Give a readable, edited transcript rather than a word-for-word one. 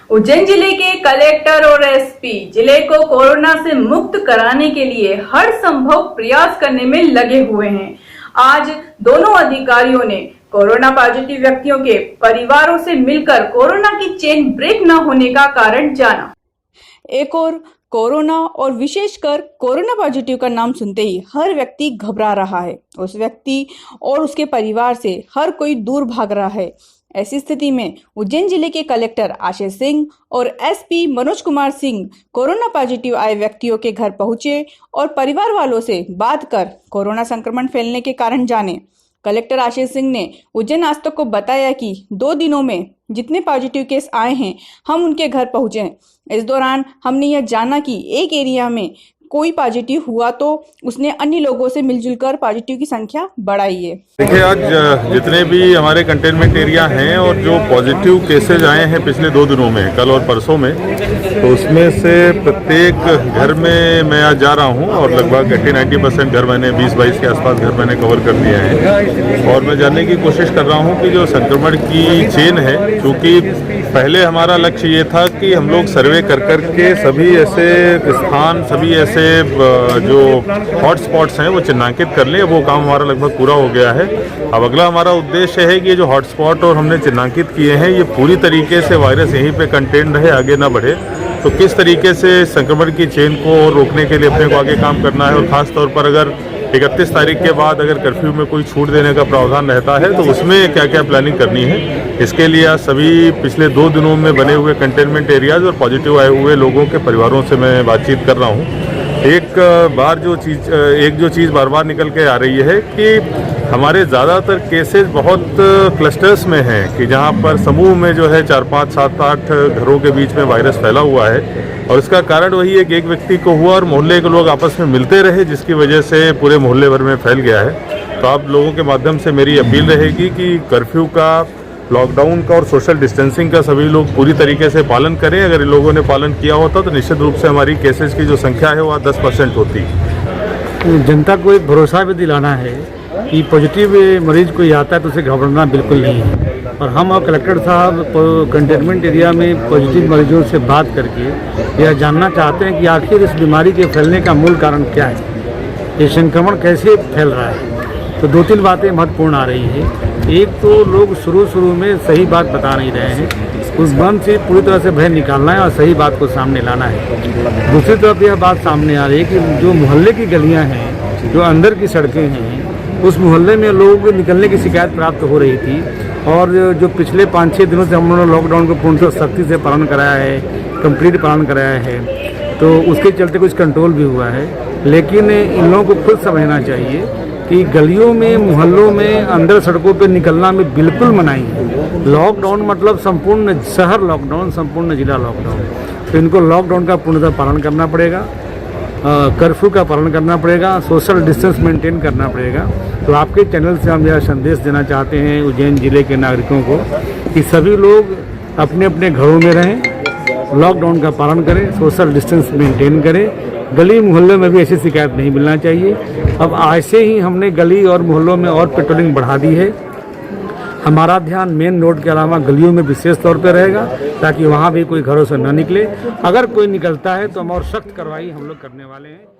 उज्जैन जिले के कलेक्टर और एसपी जिले को कोरोना से मुक्त कराने के लिए हर संभव प्रयास करने में लगे हुए हैं। आज दोनों अधिकारियों ने कोरोना पॉजिटिव व्यक्तियों के परिवारों से मिलकर कोरोना की चेन ब्रेक न होने का कारण जाना। एक और कोरोना और विशेषकर कोरोना पॉजिटिव का नाम सुनते ही हर व्यक्ति घबरा रहा है। उस व्यक्ति और उसके परिवार से हर कोई दूर भाग रहा है। ऐसी स्थिति में उज्जैन जिले के कलेक्टर आशीष सिंह और SP Manoj Kumar Singh corona positive आए व्यक्तियों के घर पहुंचे और परिवार वालों से बात कर कोरोना संक्रमण फैलने के कारण जाने। कलेक्टर आशीष सिंह ने उज्जैन आज तक को बताया कि 2 दिनों में जितने पॉजिटिव केस आए हैं हम उनके घर पहुंचे हैं। इस दौरान हमने यह जाना कि एक एरिया में कोई पॉजिटिव हुआ तो उसने अन्य लोगों से मिलजुल कर पॉजिटिव की संख्या बढ़ाई है। देखिए, आज जितने भी हमारे कंटेनमेंट एरिया हैं और जो पॉजिटिव केसेज आए हैं पिछले 2 दिनों में, कल और परसों में, तो उसमें से प्रत्येक घर में मैं आज जा रहा हूं और लगभग 80-90% घर मैंने 20-22 के आसपास घर मैंने कवर कर दिए हैं। और मैं जानने की कोशिश कर रहा हूं कि जो संक्रमण की चेन है, क्योंकि पहले हमारा लक्ष्य ये था कि हम लोग सर्वे कर के सभी ऐसे स्थान, सभी ऐसे जो हॉटस्पॉट्स हैं वो चिन्हांकित कर लें। वो काम हमारा लगभग पूरा हो गया है। अब अगला हमारा उद्देश्य है कि ये जो हॉटस्पॉट और हमने चिन्हांकित किए हैं ये पूरी तरीके से वायरस यहीं पे कंटेन रहे, आगे ना बढ़े। तो किस तरीके से संक्रमण की चेन को रोकने के लिए अपने को आगे काम करना है, और ख़ास तौर पर अगर 31 तारीख के बाद अगर कर्फ्यू में कोई छूट देने का प्रावधान रहता है तो उसमें क्या क्या प्लानिंग करनी है, इसके लिए आज सभी पिछले 2 दिनों में बने हुए कंटेनमेंट एरियाज और पॉजिटिव आए हुए लोगों के परिवारों से मैं बातचीत कर रहा हूँ। एक जो चीज़ बार बार निकल के आ रही है कि हमारे ज़्यादातर केसेस बहुत क्लस्टर्स में हैं, कि जहाँ पर समूह में जो है 4, 5, 7, 8 घरों के बीच में वायरस फैला हुआ है। और इसका कारण वही है कि एक व्यक्ति को हुआ और मोहल्ले के लोग आपस में मिलते रहे, जिसकी वजह से पूरे मोहल्ले भर में फैल गया है। तो आप लोगों के माध्यम से मेरी अपील रहेगी कि कर्फ्यू का, लॉकडाउन का और सोशल डिस्टेंसिंग का सभी लोग पूरी तरीके से पालन करें। अगर इन लोगों ने पालन किया होता तो निश्चित रूप से हमारी केसेस की जो संख्या है वो 10% होती। जनता को एक भरोसा भी दिलाना है कि पॉजिटिव मरीज कोई आता है तो उसे घबराना बिल्कुल नहीं है। और हम और कलेक्टर साहब कंटेनमेंट एरिया में पॉजिटिव मरीजों से बात करके यह जानना चाहते हैं कि आखिर इस बीमारी के फैलने का मूल कारण क्या है, ये संक्रमण कैसे फैल रहा है। तो 2-3 बातें महत्वपूर्ण आ रही है। एक तो लोग शुरू में सही बात बता नहीं रहे हैं, उस भ्रम से पूरी तरह से भय निकालना है और सही बात को सामने लाना है। दूसरी तरफ यह बात सामने आ रही है कि जो मोहल्ले की गलियां हैं, जो अंदर की सड़कें हैं, उस मोहल्ले में लोगों को निकलने की शिकायत प्राप्त हो रही थी। और जो पिछले 5-6 दिनों से हम लोगों ने लॉकडाउन को पूर्णतः सख्ती से पालन कराया है, कंप्लीट पालन कराया है, तो उसके चलते कुछ कंट्रोल भी हुआ है। लेकिन इन लोगों को खुद समझना चाहिए कि गलियों में, मोहल्लों में, अंदर सड़कों पे निकलना में बिल्कुल मनाही है। लॉकडाउन मतलब संपूर्ण शहर लॉकडाउन, संपूर्ण जिला लॉकडाउन। तो इनको लॉकडाउन का पूर्णतः पालन करना पड़ेगा, कर्फ्यू का पालन करना पड़ेगा, सोशल डिस्टेंस मेंटेन करना पड़ेगा। तो आपके चैनल से हम यह संदेश देना चाहते हैं उज्जैन जिले के नागरिकों को कि सभी लोग अपने अपने घरों में रहें, लॉकडाउन का पालन करें, सोशल डिस्टेंस मेंटेन करें। गली मोहल्ले में भी ऐसी शिकायत नहीं मिलना चाहिए। अब ऐसे ही हमने गली और मोहल्लों में और पेट्रोलिंग बढ़ा दी है। हमारा ध्यान मेन रोड के अलावा गलियों में विशेष तौर पर रहेगा, ताकि वहाँ भी कोई घरों से न निकले। अगर कोई निकलता है तो हम और सख्त कार्रवाई हम लोग करने वाले हैं।